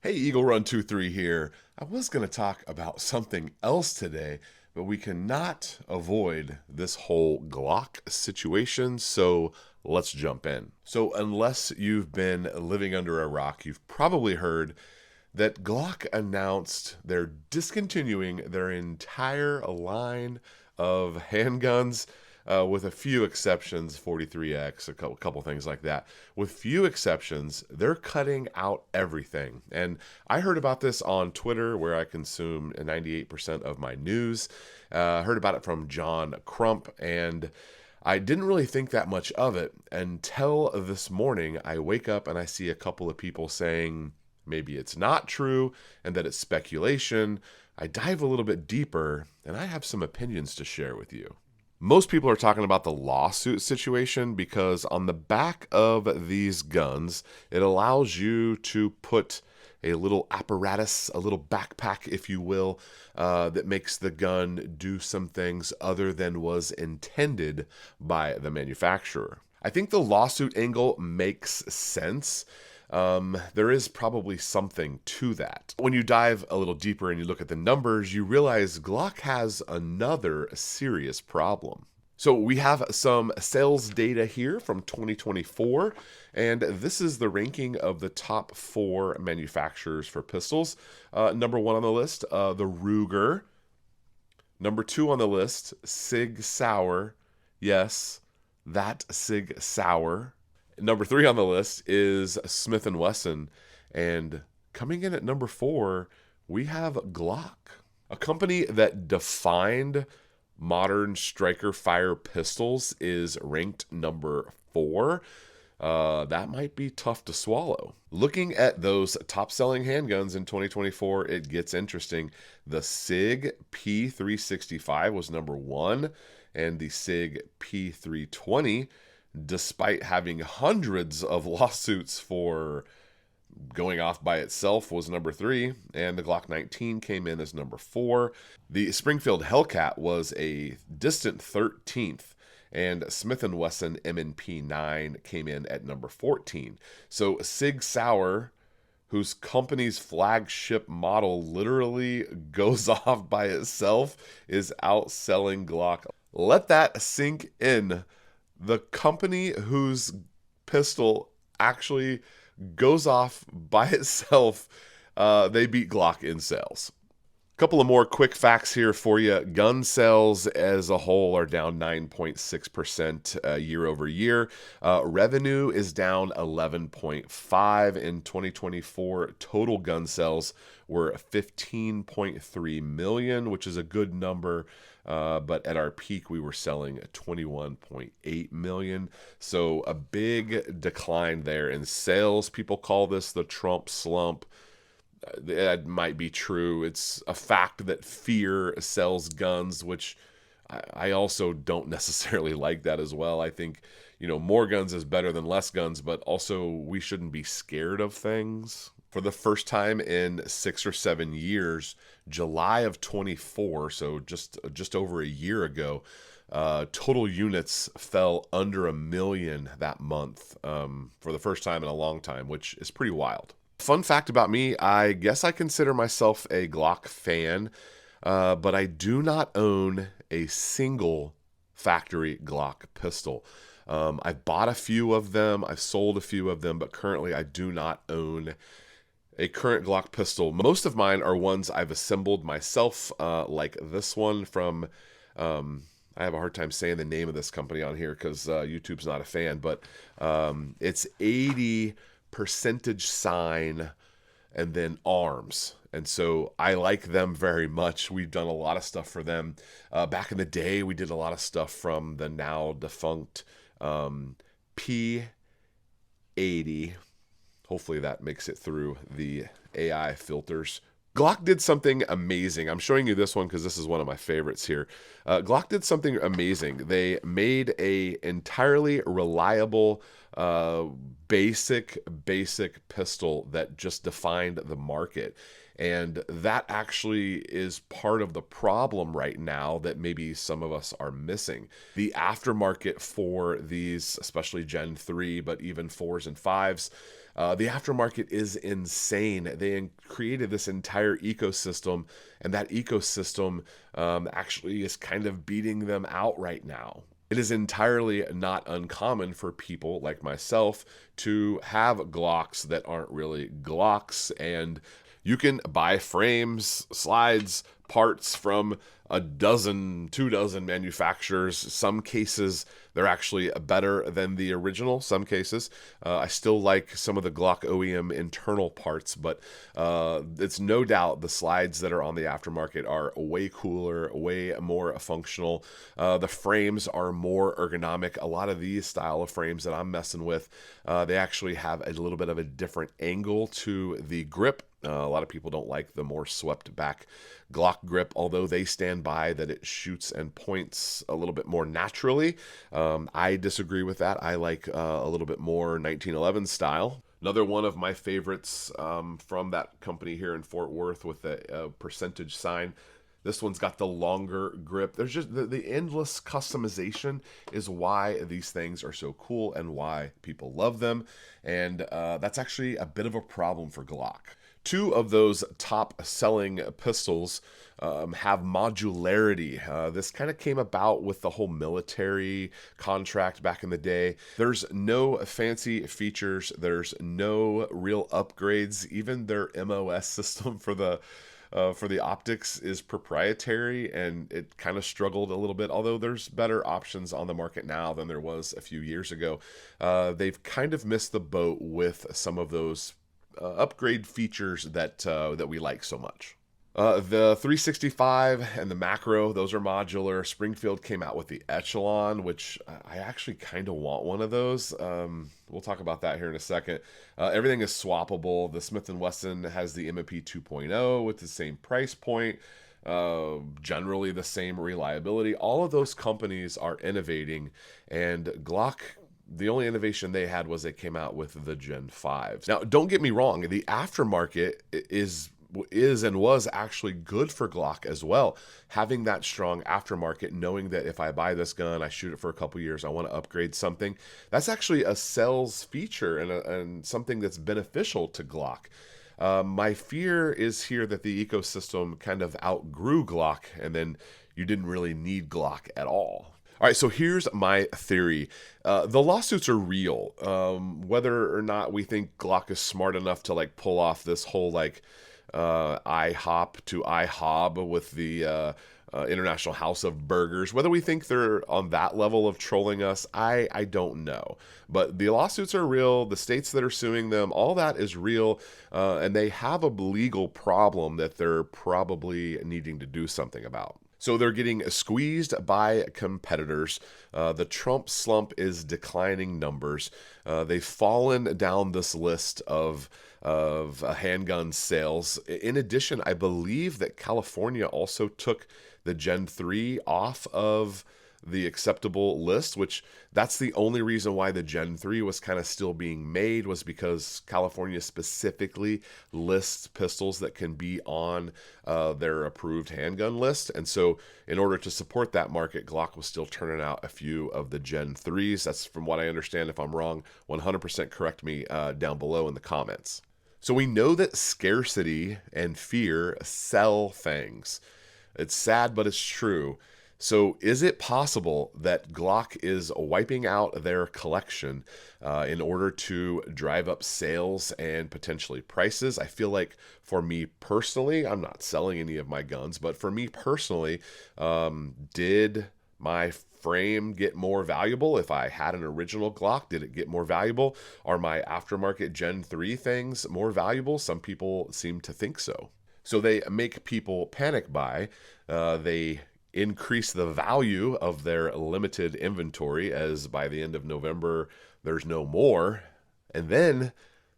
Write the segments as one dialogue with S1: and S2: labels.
S1: Hey, Eagle Run 23 here. I was going to talk about something else today, but we cannot avoid this whole Glock situation, so let's jump in. So, unless you've been living under a rock, you've probably heard that Glock announced they're discontinuing their entire line of handguns, with a few exceptions, 43X, a couple things like that. With few exceptions, they're cutting out everything. And I heard about this on Twitter, where I consume 98% of my news. Heard about it from John Crump, and I didn't really think that much of it until this morning. I wake up and I see a couple of people saying maybe it's not true and that it's speculation. I dive a little bit deeper, and I have some opinions to share with you. Most people are talking about the lawsuit situation because on the back of these guns, it allows you to put a little apparatus, a little backpack, if you will, that makes the gun do some things other than was intended by the manufacturer. I think the lawsuit angle makes sense. There is probably something to that. When you dive a little deeper and you look at the numbers, you realize Glock has another serious problem. So we have some sales data here from 2024, and this is the ranking of the top 4 manufacturers for pistols. Number 1 on the list, the Ruger. Number 2 on the list, Sig Sauer. Yes, that Sig Sauer. Number 3 on the list is Smith Wesson, and coming in at number 4, we have Glock, a company that defined modern striker fire pistols is ranked number 4. That might be tough to swallow. Looking at those top-selling handguns in 2024, it gets interesting. The Sig P365 was number 1, and the Sig P320, despite having hundreds of lawsuits for going off by itself, was number 3, and the Glock 19 came in as number 4. The Springfield Hellcat was a distant 13th, and Smith & Wesson M&P 9 came in at number 14. So Sig Sauer, whose company's flagship model literally goes off by itself, is outselling Glock. Let that sink in. The company whose pistol actually goes off by itself, they beat Glock in sales. A couple of more quick facts here for you. Gun sales as a whole are down 9.6% year over year. Revenue is down 11.5% in 2024. Total gun sales were 15.3 million, which is a good number. But at our peak, we were selling 21.8 million. So a big decline there in sales. People call this the Trump slump. That might be true. It's a fact that fear sells guns, which I also don't necessarily like that as well. I think, more guns is better than less guns, but also we shouldn't be scared of things. For the first time in 6 or 7 years, July of 24, so just over a year ago, total units fell under 1 million that month, for the first time in a long time, which is pretty wild. Fun fact about me, I guess I consider myself a Glock fan, but I do not own a single factory Glock pistol. I've bought a few of them, I've sold a few of them, but currently I do not own a current Glock pistol. Most of mine are ones I've assembled myself, like this one from, I have a hard time saying the name of this company on here because YouTube's not a fan, but it's 80 percentage sign and then arms. And so I like them very much. We've done a lot of stuff for them. Back in the day, we did a lot of stuff from the now defunct P80. Hopefully that makes it through the AI filters. Glock did something amazing. I'm showing you this one because this is one of my favorites here. Glock did something amazing. They made a entirely reliable, basic pistol that just defined the market. And that actually is part of the problem right now that maybe some of us are missing. The aftermarket for these, especially Gen 3, but even 4s and 5s, The aftermarket is insane. They created this entire ecosystem, and that ecosystem actually is kind of beating them out right now. It is entirely not uncommon for people like myself to have Glocks that aren't really Glocks, and you can buy frames, slides, parts from a dozen, 2 dozen manufacturers. Some cases, they're actually better than the original. Some cases, I still like some of the Glock OEM internal parts, but it's no doubt the slides that are on the aftermarket are way cooler, way more functional. The frames are more ergonomic. A lot of these style of frames that I'm messing with, they actually have a little bit of a different angle to the grip. A lot of people don't like the more swept back Glock grip, although they stand by that it shoots and points a little bit more naturally. I disagree with that. I like a little bit more 1911 style. Another one of my favorites from that company here in Fort Worth with a percentage sign. This one's got the longer grip. There's just the endless customization is why these things are so cool and why people love them. And that's actually a bit of a problem for Glock. 2 of those top selling pistols have modularity. This kind of came about with the whole military contract back in the day. There's no fancy features. There's no real upgrades. Even their MOS system for the optics is proprietary, and it kind of struggled a little bit, although there's better options on the market now than there was a few years ago. They've kind of missed the boat with some of those upgrade features that we like so much. The 365 and the macro, those are modular. Springfield came out with the Echelon, which I actually kind of want one of those. We'll talk about that here in a second. Everything is swappable. The Smith Wesson has the M&P 2.0 with the same price point. Generally the same reliability. All of those companies are innovating, and Glock, the only innovation they had was they came out with the Gen 5. Now, don't get me wrong, the aftermarket is and was actually good for Glock as well. Having that strong aftermarket, knowing that if I buy this gun, I shoot it for a couple years, I want to upgrade something, that's actually a sales feature and something that's beneficial to Glock. My fear is here that the ecosystem kind of outgrew Glock, and then you didn't really need Glock at all. All right, so here's my theory. The lawsuits are real. Whether or not we think Glock is smart enough to like pull off this whole like IHOP to IHOB with the International House of Burgers, whether we think they're on that level of trolling us, I don't know. But the lawsuits are real. The states that are suing them, all that is real, and they have a legal problem that they're probably needing to do something about. So they're getting squeezed by competitors. The Trump slump is declining numbers. They've fallen down this list of handgun sales. In addition, I believe that California also took the Gen 3 off of the acceptable list, which that's the only reason why the Gen 3 was kind of still being made, was because California specifically lists pistols that can be on their approved handgun list. And so in order to support that market, Glock was still turning out a few of the Gen 3s. That's from what I understand. If I'm wrong, 100% correct me down below in the comments. So we know that scarcity and fear sell things. It's sad, but it's true. So is it possible that Glock is wiping out their collection in order to drive up sales and potentially prices? I feel like for me personally, I'm not selling any of my guns, but for me personally, did my frame get more valuable if I had an original Glock? Did it get more valuable? Are my aftermarket Gen 3 things more valuable? Some people seem to think so. So they make people panic buy. They increase the value of their limited inventory, as by the end of November, there's no more. And then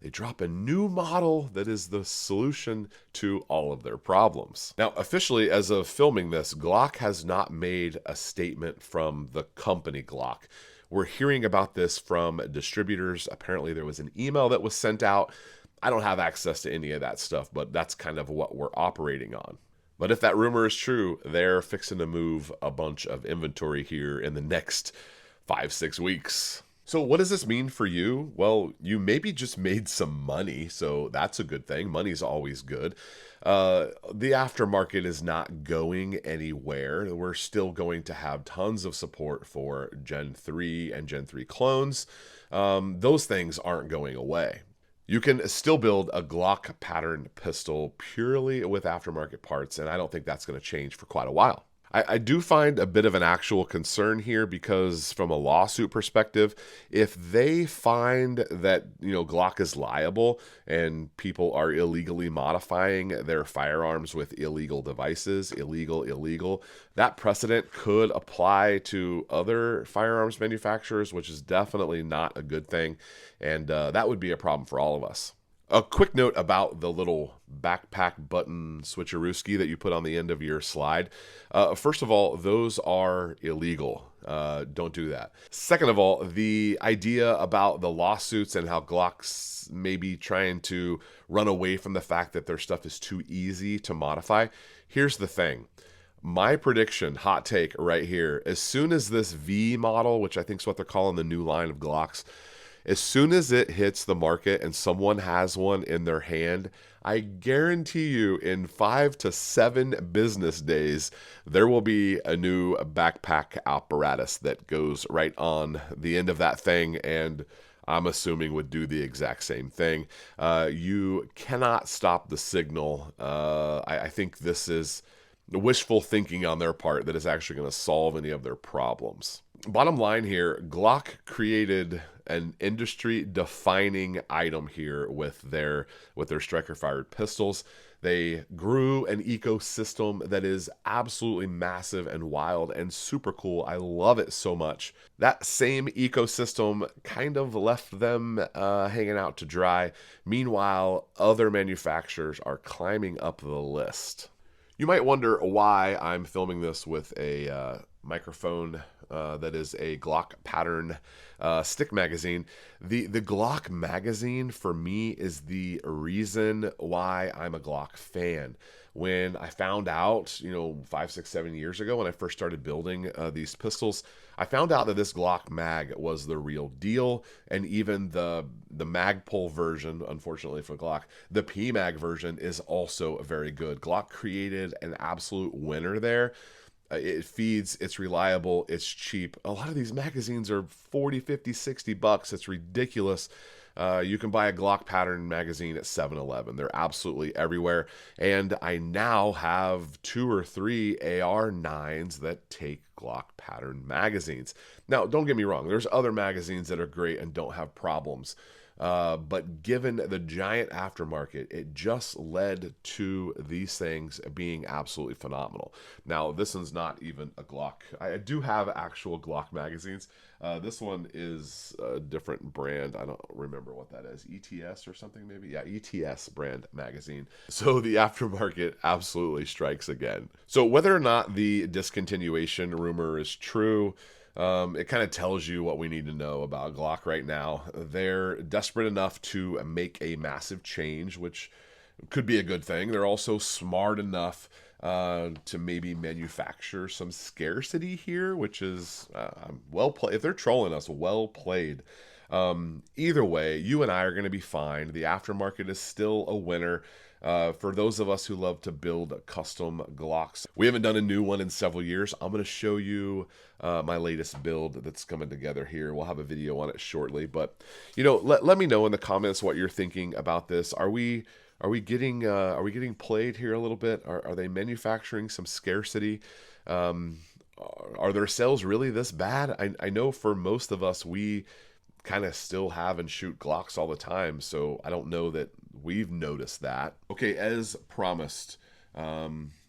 S1: they drop a new model that is the solution to all of their problems. Now, officially, as of filming this, Glock has not made a statement from the company Glock. We're hearing about this from distributors. Apparently, there was an email that was sent out. I don't have access to any of that stuff, but that's kind of what we're operating on. But if that rumor is true, they're fixing to move a bunch of inventory here in the next 5-6 weeks. So what does this mean for you? Well, you maybe just made some money, so that's a good thing. Money's always good. The aftermarket is not going anywhere. We're still going to have tons of support for Gen 3 and Gen 3 clones. Those things aren't going away. You can still build a Glock pattern pistol purely with aftermarket parts, and I don't think that's going to change for quite a while. I do find a bit of an actual concern here because, from a lawsuit perspective, if they find that Glock is liable and people are illegally modifying their firearms with illegal devices, illegal, that precedent could apply to other firearms manufacturers, which is definitely not a good thing, and that would be a problem for all of us. A quick note about the little backpack button switcherooski that you put on the end of your slide. First of all, those are illegal. Don't do that. Second of all, the idea about the lawsuits and how Glocks may be trying to run away from the fact that their stuff is too easy to modify. Here's the thing. My prediction, hot take right here, as soon as this V model, which I think is what they're calling the new line of Glocks, as soon as it hits the market and someone has one in their hand, I guarantee you in 5 to 7 business days, there will be a new backpack apparatus that goes right on the end of that thing, and I'm assuming would do the exact same thing. You cannot stop the signal. I think this is wishful thinking on their part that is actually going to solve any of their problems. Bottom line here, Glock created an industry-defining item here with their striker-fired pistols. They grew an ecosystem that is absolutely massive and wild and super cool. I love it so much. That same ecosystem kind of left them hanging out to dry. Meanwhile, other manufacturers are climbing up the list. You might wonder why I'm filming this with a microphone that is a Glock pattern stick magazine. The Glock magazine for me is the reason why I'm a Glock fan. When I found out, 5, 6, 7 years ago when I first started building these pistols, I found out that this Glock mag was the real deal, and even the Magpul version, unfortunately for Glock, the PMag version is also very good. Glock created an absolute winner there. It feeds, it's reliable, it's cheap. A lot of these magazines are 40, 50, 60 bucks. It's ridiculous. You can buy a Glock pattern magazine at 7-Eleven. They're absolutely everywhere. And I now have 2 or 3 AR9s that take Glock pattern magazines. Now, don't get me wrong. There's other magazines that are great and don't have problems. But given the giant aftermarket, it just led to these things being absolutely phenomenal. Now, this one's not even a Glock. I do have actual Glock magazines. This one is a different brand. I don't remember what that is. ETS or something maybe? Yeah, ETS brand magazine. So the aftermarket absolutely strikes again. So whether or not the discontinuation rumor is true, it kind of tells you what we need to know about Glock right now. They're desperate enough to make a massive change, which could be a good thing. They're also smart enough to maybe manufacture some scarcity here, which is well played. If they're trolling us, well played. Either way, you and I are going to be fine. The aftermarket is still a winner. For those of us who love to build custom Glocks, we haven't done a new one in several years. I'm going to show you my latest build that's coming together here. We'll have a video on it shortly, but let me know in the comments what you're thinking about this. Are we getting played here a little bit? Are they manufacturing some scarcity? Are their sales really this bad? I know for most of us, we kind of still have and shoot Glocks all the time, so I don't know that we've noticed that. Okay, as promised,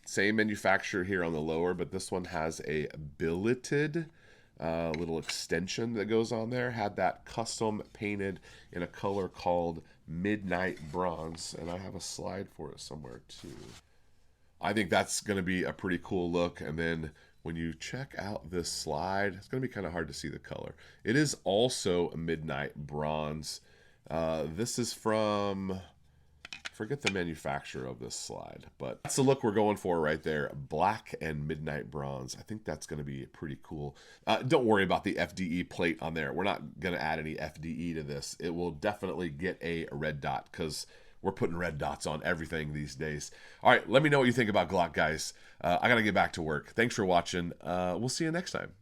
S1: same manufacturer here on the lower, but this one has a billeted little extension that goes on there. Had that custom painted in a color called Midnight Bronze, and I have a slide for it somewhere too. I think that's going to be a pretty cool look. And then when you check out this slide, it's going to be kind of hard to see the color. It is also a Midnight Bronze. This is from Forget the manufacturer of this slide, but that's the look we're going for right there. Black and midnight bronze. I think that's going to be pretty cool. Don't worry about the FDE plate on there. We're not going to add any FDE to this. It will definitely get a red dot because we're putting red dots on everything these days. All right, let me know what you think about Glock, guys. I got to get back to work. Thanks for watching. We'll see you next time.